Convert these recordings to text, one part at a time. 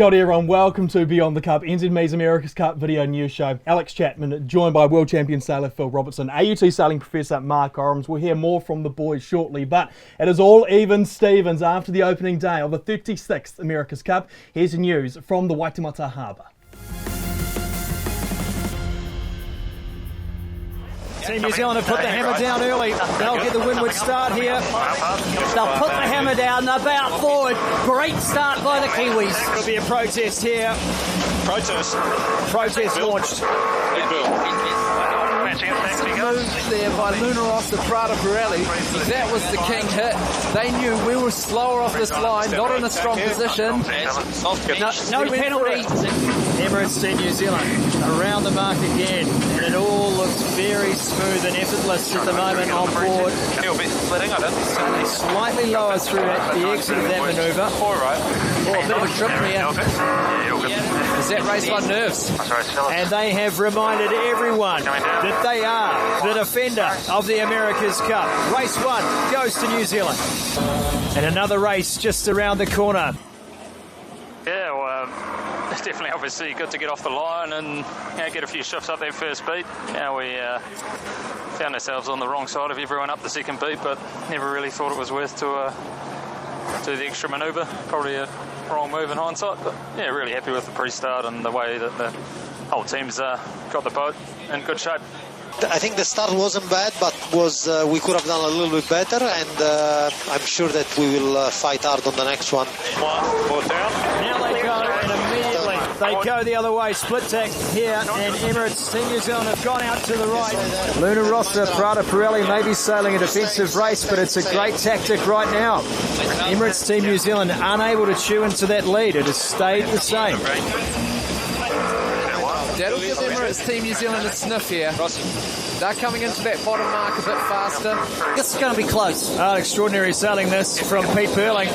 Kia ora everyone, welcome to Beyond the Cup, NZME's America's Cup video news show. Alex Chapman joined by world champion sailor Phil Robertson, AUT sailing professor Mark Orams. We'll hear more from the boys shortly, but it is all even Stevens after the opening day of the 36th America's Cup. Here's the news from the Waitemata Harbour. Team New Zealand have put the hammer down early. They'll get the windward start here. They'll put the hammer down. They're about forward. Great start by the Kiwis. There'll be a protest here. Protest Launched. Moved there by Luna off the Prada Pirelli. That was the king hit. They knew we were slower off this line, not in a strong position. No penalty. Emirates Team New Zealand around the mark again, and it all looks very smooth and effortless at the moment on board. Sailing slightly lower through the exit of that manoeuvre. Oh, a bit of a trip here. Is that race on nerves? And they have reminded everyone that they are the defender of the America's Cup. Race 1 goes to New Zealand. And another race just around the corner. Yeah, well, it's definitely obviously good to get off the line and get a few shifts up that first beat. We found ourselves on the wrong side of everyone up the second beat, but never really thought it was worth to do the extra manoeuvre. Probably a wrong move in hindsight, but yeah, really happy with the pre-start and the way that the whole team's got the boat in good shape. I think the start wasn't bad, but we could have done a little bit better, and I'm sure that we will fight hard on the next one. One down. Now they go, and immediately they go the other way. Split tack here, and Emirates Team New Zealand have gone out to the right. Luna Rossa, Prada Pirelli may be sailing a defensive race, but it's a great tactic right now. Emirates Team New Zealand unable to chew into that lead. It has stayed the same. That'll give Emirates Team New Zealand a sniff here. They're coming into that bottom mark a bit faster. This is going to be close. Extraordinary sailing this from Pete Burling.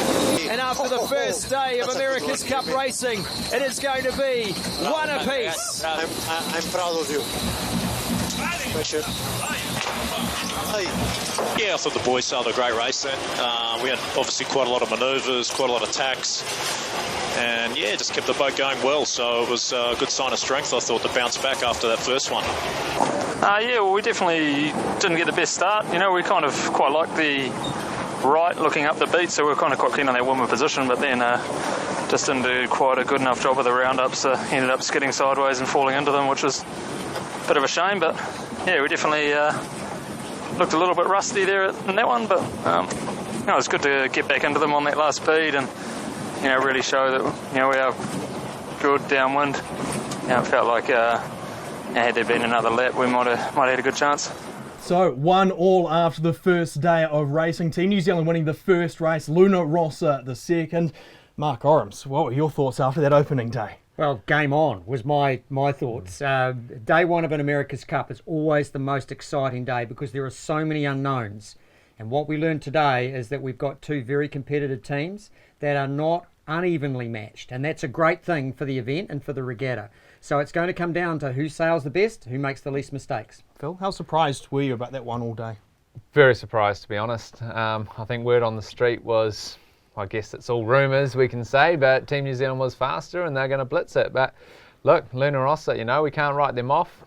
And after the first day of America's Cup racing, it is going to be one apiece. I'm proud of you. Yeah, I thought the boys sailed a great race then. We had obviously quite a lot of manoeuvres, quite a lot of tacks. And yeah, just kept the boat going well, so it was a good sign of strength, I thought, to bounce back after that first one. Yeah, well, we definitely didn't get the best start. We kind of quite liked the right looking up the beat, so we were kind of quite keen on that windward position, but then just didn't do quite a good enough job of the roundups. Ended up skidding sideways and falling into them, which was a bit of a shame, but yeah, we definitely looked a little bit rusty there in that one, but it was good to get back into them on that last speed and really show that we are good downwind. It felt like had there been another lap, we might have had a good chance. So 1-1 after the first day of racing. Team New Zealand winning the first race, Luna Rossa the second. Mark Orams, what were your thoughts after that opening day? Well, game on was my thoughts. Day one of an America's Cup is always the most exciting day because there are so many unknowns. And what we learned today is that we've got two very competitive teams that are not unevenly matched. And that's a great thing for the event and for the regatta. So it's going to come down to who sails the best, who makes the least mistakes. Phil, how surprised were you about that one all day? Very surprised, to be honest. I think word on the street was, I guess it's all rumours we can say, but Team New Zealand was faster and they're going to blitz it. But look, Luna Rossa, we can't write them off.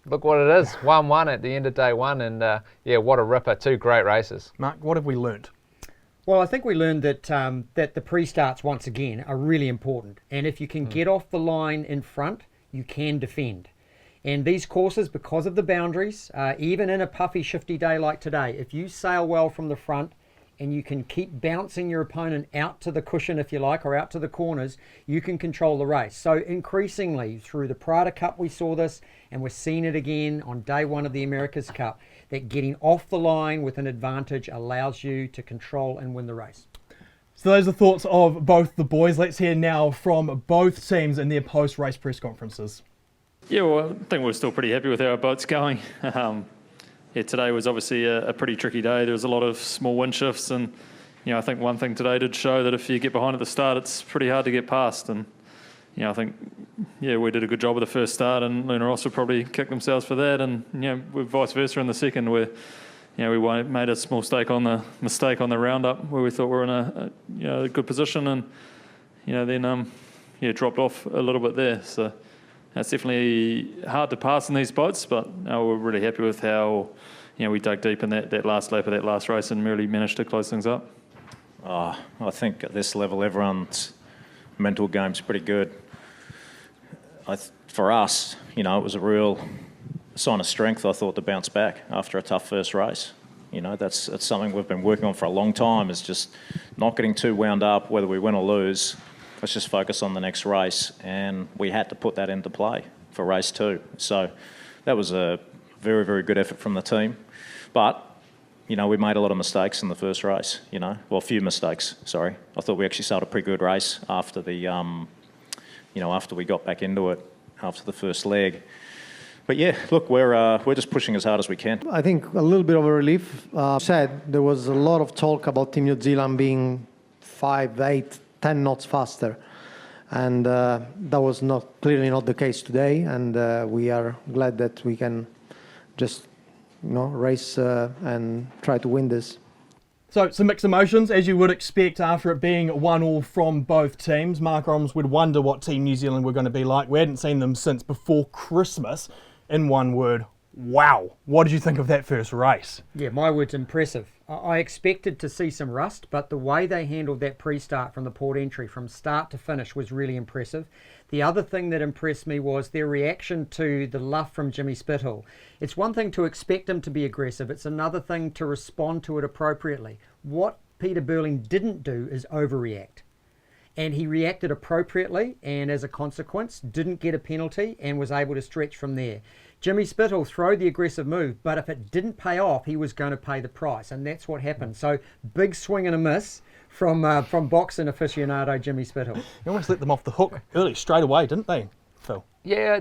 Look what it is, 1-1 at the end of day one, and yeah, what a ripper, two great races. Mark, what have we learnt? Well, I think we learned that that the pre-starts, once again, are really important. And if you can get off the line in front, you can defend. And these courses, because of the boundaries, even in a puffy, shifty day like today, if you sail well from the front and you can keep bouncing your opponent out to the cushion, if you like, or out to the corners, you can control the race. So increasingly, through the Prada Cup we saw this, and we're seeing it again on day one of the America's Cup, that getting off the line with an advantage allows you to control and win the race. So those are the thoughts of both the boys. Let's hear now from both teams in their post-race press conferences. Yeah, well, I think we're still pretty happy with how our boat's going. Yeah, today was obviously a pretty tricky day. There was a lot of small wind shifts, and I think one thing today did show that if you get behind at the start, it's pretty hard to get past. And I think we did a good job of the first start, and Luna Rossa probably kicked themselves for that. And we're vice versa in the second, where we made a small mistake on the roundup, where we thought we were in a good position, and then dropped off a little bit there. So it's definitely hard to pass in these boats, but we're really happy with how we dug deep in that last lap of that last race and really managed to close things up. I think at this level, everyone's mental game's pretty good. For us, it was a real sign of strength, I thought, to bounce back after a tough first race. That's something we've been working on for a long time, is just not getting too wound up, whether we win or lose. Let's just focus on the next race, and we had to put that into play for race 2. So that was a very, very good effort from the team. But, we made a lot of mistakes in the first race, well, a few mistakes, sorry. I thought we actually sailed a pretty good race after the, after we got back into it, after the first leg. But yeah, look, we're just pushing as hard as we can. I think a little bit of a relief. Said there was a lot of talk about Team New Zealand being 5, 8, 10 knots faster, and that was clearly not the case today. And we are glad that we can just race and try to win this. So some mixed emotions, as you would expect after it being 1-1 from both teams. Mark Orams would wonder what Team New Zealand were going to be like. We hadn't seen them since before Christmas. In one word, wow. What did you think of that first race? Yeah, my word's impressive. I expected to see some rust, but the way they handled that pre-start from the port entry from start to finish was really impressive. The other thing that impressed me was their reaction to the luff from Jimmy Spithill. It's one thing to expect him to be aggressive. It's another thing to respond to it appropriately. What Peter Burling didn't do is overreact. And he reacted appropriately, and as a consequence, didn't get a penalty and was able to stretch from there. Jimmy Spithill throwed the aggressive move, but if it didn't pay off, he was going to pay the price, and that's what happened. So big swing and a miss from boxing aficionado Jimmy Spithill. You almost let them off the hook early, straight away, didn't they, Phil? Yeah,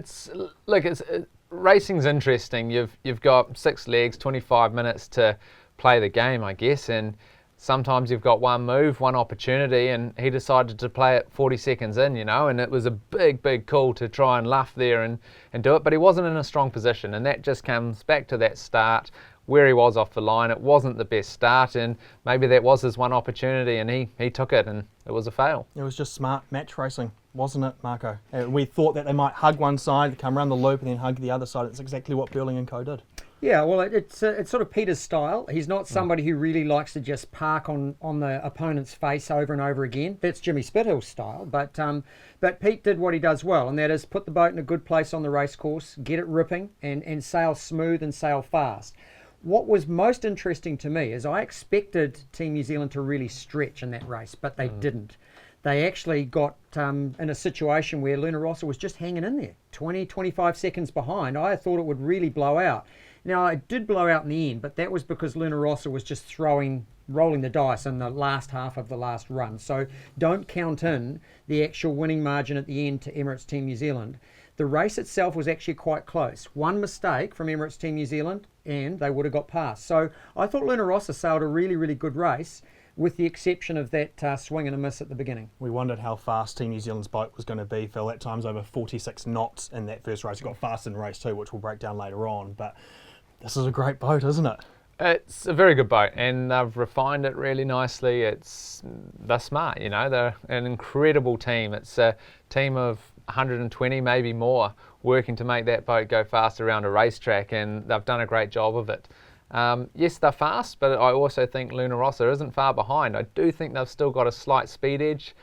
racing's interesting. You've got 6 legs, 25 minutes to play the game, I guess, and sometimes you've got one move, one opportunity, and he decided to play it 40 seconds in, and it was a big, big call to try and luff there and do it, but he wasn't in a strong position, and that just comes back to that start where he was off the line. It wasn't the best start, and maybe that was his one opportunity, and he took it, and it was a fail. It was just smart match racing, wasn't it, Marco? We thought that they might hug one side, come around the loop, and then hug the other side. It's exactly what Burling and co did. Yeah, well, it's sort of Peter's style. He's not somebody who really likes to just park on the opponent's face over and over again. That's Jimmy Spithill's style, but Pete did what he does well, and that is put the boat in a good place on the race course, get it ripping, and sail smooth and sail fast. What was most interesting to me is I expected Team New Zealand to really stretch in that race, but they didn't. They actually got in a situation where Luna Rossa was just hanging in there, 20, 25 seconds behind. I thought it would really blow out. Now, it did blow out in the end, but that was because Luna Rossa was just rolling the dice in the last half of the last run. So don't count in the actual winning margin at the end to Emirates Team New Zealand. The race itself was actually quite close. One mistake from Emirates Team New Zealand and they would have got past. So I thought Luna Rossa sailed a really, really good race, with the exception of that swing and a miss at the beginning. We wondered how fast Team New Zealand's boat was going to be, Phil. That time's over 46 knots in that first race. It got fast in race 2, which we'll break down later on. But this is a great boat, isn't it? It's a very good boat, and they've refined it really nicely. They're smart, They're an incredible team. It's a team of 120, maybe more, working to make that boat go fast around a racetrack, and they've done a great job of it. Yes, they're fast, but I also think Luna Rossa isn't far behind. I do think they've still got a slight speed edge.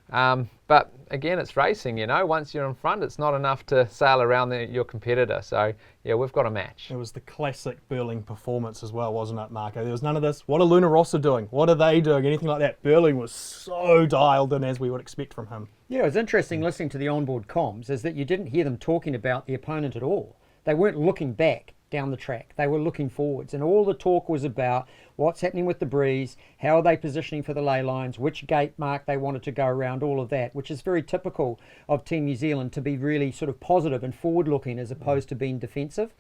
But again, it's racing, Once you're in front, it's not enough to sail around your competitor. So, yeah, we've got a match. It was the classic Burling performance as well, wasn't it, Marco? There was none of this. What are Luna Rossa doing? What are they doing? Anything like that. Burling was so dialed in, as we would expect from him. Yeah, it was interesting listening to the onboard comms, is that you didn't hear them talking about the opponent at all. They weren't looking back down the track. They were looking forwards, and all the talk was about what's happening with the breeze, how are they positioning for the ley lines, which gate mark they wanted to go around, all of that, which is very typical of Team New Zealand, to be really sort of positive and forward looking as opposed to being defensive.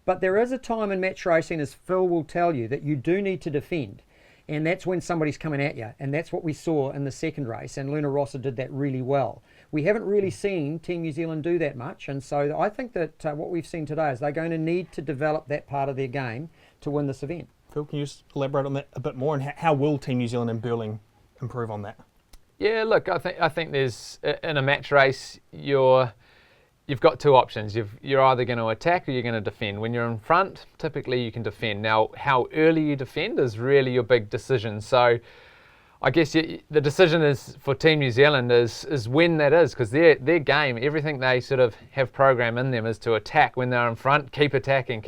But there is a time in match racing, as Phil will tell you, that you do need to defend, and that's when somebody's coming at you, and that's what we saw in the second race, and Luna Rossa did that really well. We haven't really seen Team New Zealand do that much, and so I think that what we've seen today is they're going to need to develop that part of their game to win this event. Phil, can you just elaborate on that a bit more, and how will Team New Zealand and Burling improve on that? Yeah, look, I think there's in a match race you've got two options. You're either going to attack or you're going to defend. When you're in front, typically you can defend. Now, how early you defend is really your big decision. So I guess the decision is for Team New Zealand is when that is, because their game, everything they sort of have programmed in them is to attack when they're in front, keep attacking,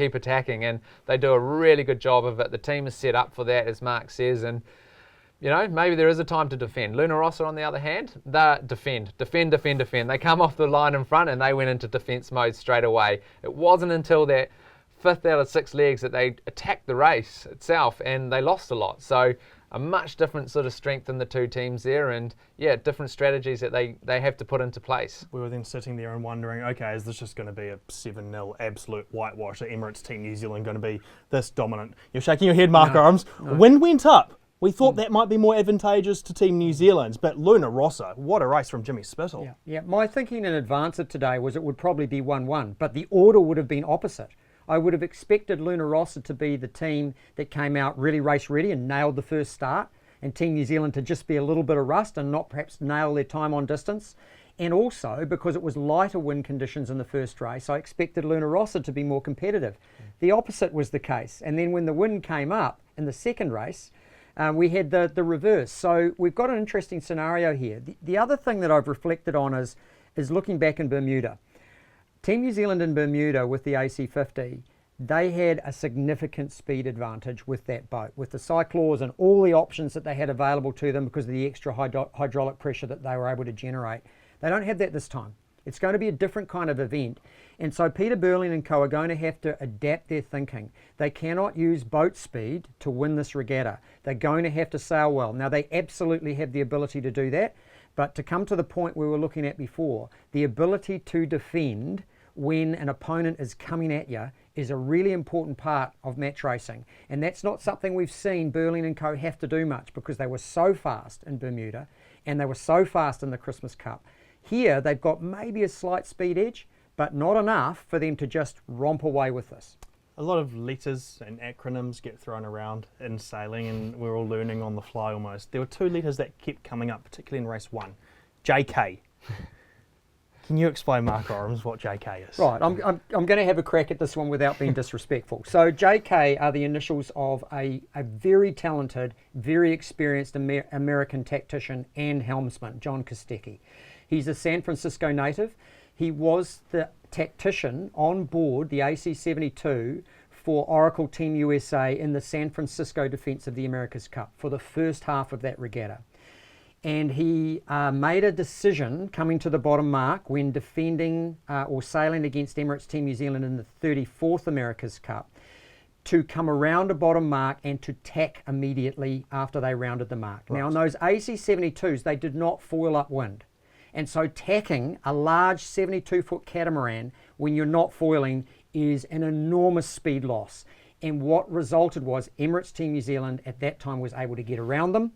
and they do a really good job of it. The team is set up for that, as Mark says, and maybe there is a time to defend. Luna Rossa, on the other hand, they defend. They come off the line in front and they went into defence mode straight away. It wasn't until that 5th out of 6 legs that they attacked the race itself, and they lost a lot. So a much different sort of strength in the two teams there, and different strategies that they have to put into place. We were then sitting there and wondering, okay, is this just going to be a 7-0 absolute whitewash? The Emirates Team New Zealand going to be this dominant? You're shaking your head, Mark Arms. No. Wind went up. We thought that might be more advantageous to Team New Zealand, but Luna Rossa, what a race from Jimmy Spittle. Yeah. My thinking in advance of today was it would probably be 1-1, but the order would have been opposite. I would have expected Luna Rossa to be the team that came out really race ready and nailed the first start, and Team New Zealand to just be a little bit of rust and not perhaps nail their time on distance. And also, because it was lighter wind conditions in the first race, I expected Luna Rossa to be more competitive. The opposite was the case. And then when the wind came up in the second race, we had the reverse. So we've got an interesting scenario here. The other thing that I've reflected on is looking back in Bermuda. Team New Zealand in Bermuda with the AC50, they had a significant speed advantage with that boat, with the cyclores and all the options that they had available to them because of the extra hydraulic pressure that they were able to generate. They don't have that this time. It's going to be a different kind of event. And so Peter Burling and co are going to have to adapt their thinking. They cannot use boat speed to win this regatta. They're going to have to sail well. Now, they absolutely have the ability to do that. But to come to the point we were looking at before, the ability to defend when an opponent is coming at you is a really important part of match racing. And that's not something we've seen Burling and co have to do much because they were so fast in Bermuda and they were so fast in the Christmas Cup. Here, they've got maybe a slight speed edge, but not enough for them to just romp away with this. A lot of letters and acronyms get thrown around in sailing, and we're all learning on the fly almost. There were 2 letters that kept coming up, particularly in race 1. JK. Can you explain, Mark Orams, what JK is? Right, I'm going to have a crack at this one without being disrespectful. So JK are the initials of a very talented, very experienced American tactician and helmsman, John Kostecki. He's a San Francisco native. He was the tactician on board the AC-72 for Oracle Team USA in the San Francisco Defense of the America's Cup for the first half of that regatta. And he made a decision coming to the bottom mark when defending or sailing against Emirates Team New Zealand in the 34th America's Cup to come around a bottom mark and to tack immediately after they rounded the mark. Right. Now, on those AC-72s, they did not foil upwind. And so tacking a large 72-foot catamaran when you're not foiling is an enormous speed loss. And what resulted was Emirates Team New Zealand at that time was able to get around them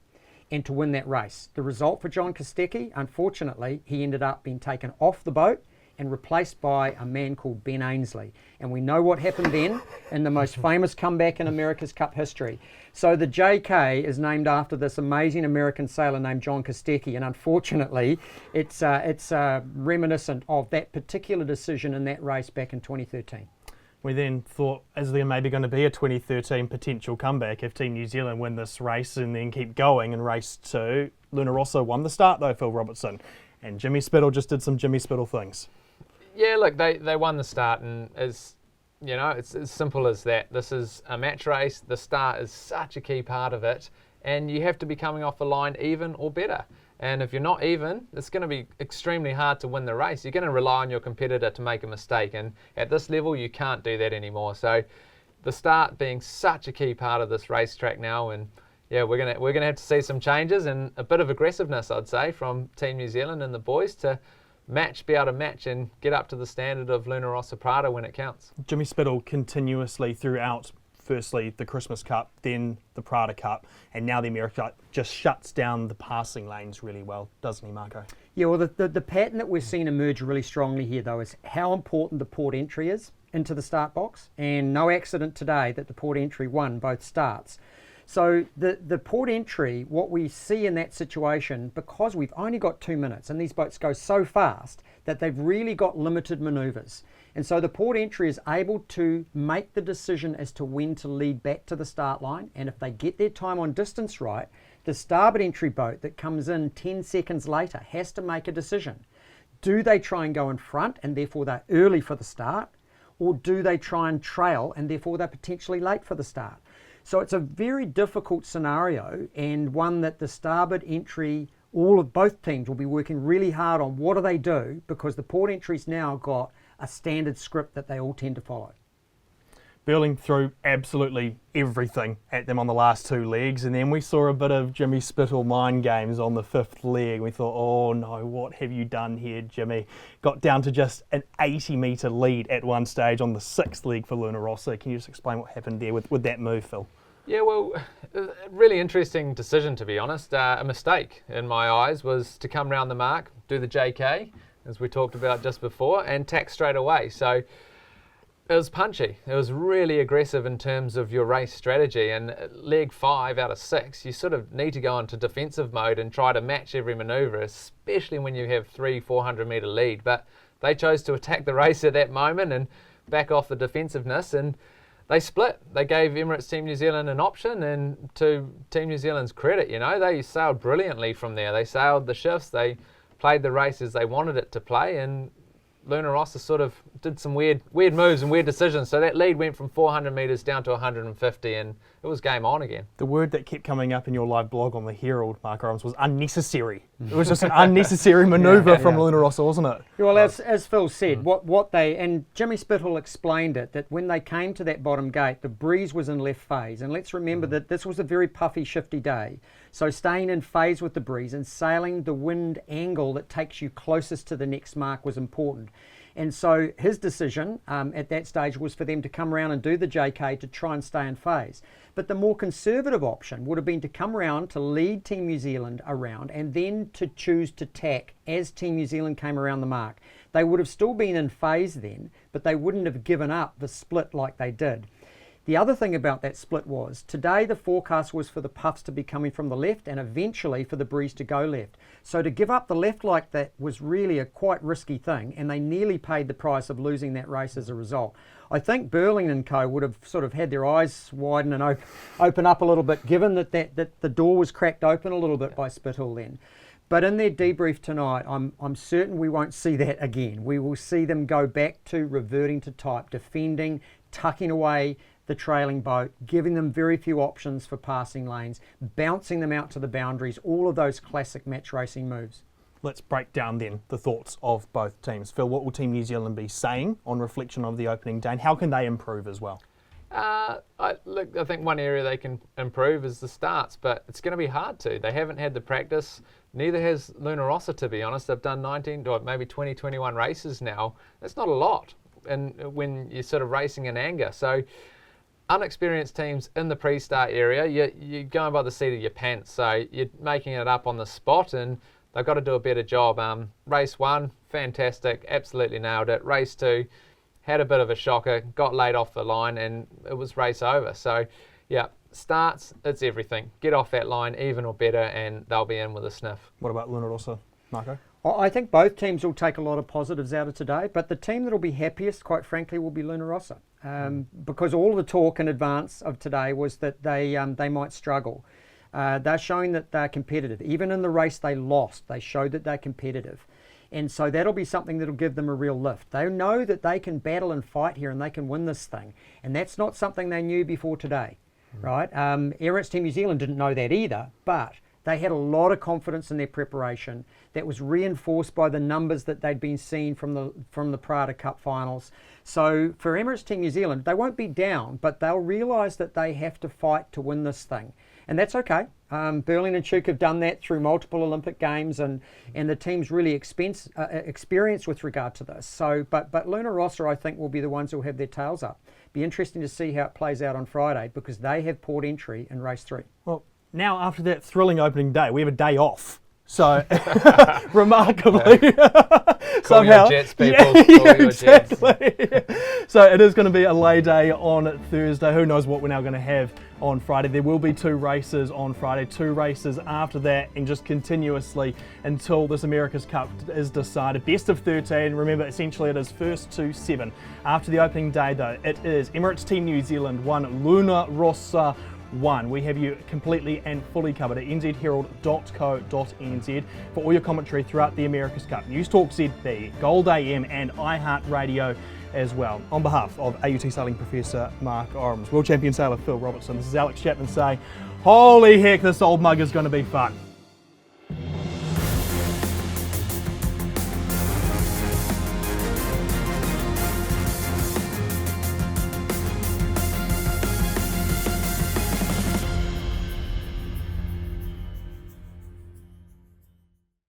and to win that race. The result for John Kostecki, unfortunately, he ended up being taken off the boat and replaced by a man called Ben Ainsley. And we know what happened then in the most famous comeback in America's Cup history. So the JK is named after this amazing American sailor named John Kostecki, and unfortunately it's reminiscent of that particular decision in that race back in 2013. We then thought, is there maybe going to be a 2013 potential comeback if Team New Zealand win this race and then keep going in race 2? Luna Rossa won the start though, Phil Robertson, and Jimmy Spittle just did some Jimmy Spittle things. Yeah, look, they won the start, and it's as simple as that. This is a match race. The start is such a key part of it, and you have to be coming off the line even or better. And if you're not even, it's going to be extremely hard to win the race. You're going to rely on your competitor to make a mistake, and at this level, you can't do that anymore. So the start being such a key part of this racetrack now, and yeah, we're gonna have to see some changes and a bit of aggressiveness, I'd say, from Team New Zealand and the boys to be able to match and get up to the standard of Luna Rossa Prada when it counts. Jimmy Spittle continuously throughout, firstly the Christmas Cup, then the Prada Cup, and now the America Cup, just shuts down the passing lanes really well, doesn't he, Marco? Yeah, well, the pattern that we're seeing emerge really strongly here, though, is how important the port entry is into the start box, and no accident today that the port entry won both starts. So the port entry, what we see in that situation, because we've only got 2 minutes and these boats go so fast that they've really got limited manoeuvres. And so the port entry is able to make the decision as to when to lead back to the start line. And if they get their time on distance right, the starboard entry boat that comes in 10 seconds later has to make a decision. Do they try and go in front and therefore they're early for the start? Or do they try and trail and therefore they're potentially late for the start? So it's a very difficult scenario, and one that the starboard entry, both teams will be working really hard on. What do they do? Because the port entry's now got a standard script that they all tend to follow. Burling threw absolutely everything at them on the last 2 legs, and then we saw a bit of Jimmy Spittle mind games on the 5th leg. We thought, oh no, what have you done here, Jimmy? Got down to just an 80-metre lead at one stage on the 6th leg for Luna Rossa. Can you just explain what happened there with that move, Phil? Yeah, well, a really interesting decision, to be honest. A mistake in my eyes was to come round the mark, do the JK, as we talked about just before, and tack straight away. So it was punchy. It was really aggressive in terms of your race strategy. And leg 5 out of 6, you sort of need to go into defensive mode and try to match every manoeuvre, especially when you have 300-400 metre lead. But they chose to attack the race at that moment and back off the defensiveness, and they split. They gave Emirates Team New Zealand an option, and to Team New Zealand's credit, they sailed brilliantly from there. They sailed the shifts, they played the race as they wanted it to play, and Luna Rossa sort of did some weird moves and weird decisions. So that lead went from 400 metres down to 150, and it was game on again. The word that kept coming up in your live blog on the Herald, Mark Owens, was unnecessary. It was just an unnecessary manoeuvre from Luna Rossa, wasn't it? Well, as Phil said, what they, and Jimmy Spittle explained it, that when they came to that bottom gate, the breeze was in left phase. And let's remember that this was a very puffy, shifty day. So staying in phase with the breeze and sailing the wind angle that takes you closest to the next mark was important. And so his decision at that stage was for them to come around and do the JK to try and stay in phase. But the more conservative option would have been to come around to lead Team New Zealand around and then to choose to tack as Team New Zealand came around the mark. They would have still been in phase then, but they wouldn't have given up the split like they did. The other thing about that split was, today the forecast was for the puffs to be coming from the left and eventually for the breeze to go left. So to give up the left like that was really a quite risky thing, and they nearly paid the price of losing that race as a result. I think Burling and co would have sort of had their eyes widen and open up a little bit, given that the door was cracked open a little bit by Spittle then. But in their debrief tonight, I'm certain we won't see that again. We will see them go back to reverting to type, defending, tucking away the trailing boat, giving them very few options for passing lanes, bouncing them out to the boundaries, all of those classic match racing moves. Let's break down then the thoughts of both teams. Phil, what will Team New Zealand be saying on reflection of the opening day, and how can they improve as well? I think one area they can improve is the starts, but it's going to be hard to. They haven't had the practice. Neither has Luna Rossa, to be honest. They've done 19 or maybe 20, 21 races now. That's not a lot when you're sort of racing in anger. So unexperienced teams in the pre-start area, you're going by the seat of your pants. So you're making it up on the spot, and they've got to do a better job. Race 1, fantastic, absolutely nailed it. Race 2, had a bit of a shocker, got laid off the line, and it was race over. So, yeah, starts, it's everything. Get off that line, even or better, and they'll be in with a sniff. What about Luna Rossa, Marco? I think both teams will take a lot of positives out of today, but the team that will be happiest, quite frankly, will be Luna Rossa. Because all the talk in advance of today was that they might struggle. They're showing that they're competitive. Even in the race they lost, they showed that they're competitive. And so that'll be something that'll give them a real lift. They know that they can battle and fight here and they can win this thing. And that's not something they knew before today, right? Emirates Team New Zealand didn't know that either, but they had a lot of confidence in their preparation that was reinforced by the numbers that they'd been seeing from the Prada Cup finals. So for Emirates Team New Zealand, they won't be down, but they'll realise that they have to fight to win this thing. And that's okay. Burling and Chuk have done that through multiple Olympic Games, and the team's really experienced with regard to this. So, but Luna Rossa, I think, will be the ones who will have their tails up. Be interesting to see how it plays out on Friday, because they have port entry in race 3. Well, now after that thrilling opening day, we have a day off. So, remarkably, Call your jets, people. Exactly. So it is going to be a lay day on Thursday. Who knows what we're now going to have on Friday. There will be 2 races on Friday, 2 races after that, and just continuously until this America's Cup is decided. Best of 13. Remember, essentially it is first to 7. After the opening day, though, it is Emirates Team New Zealand 1, Luna Rossa 1. We have you completely and fully covered at nzherald.co.nz for all your commentary throughout the America's Cup. News Talk ZB, Gold AM and iHeartRadio as well. On behalf of AUT Sailing Professor Mark Orams, World Champion Sailor Phil Robertson, this is Alex Chapman saying, holy heck, this old mug is going to be fun.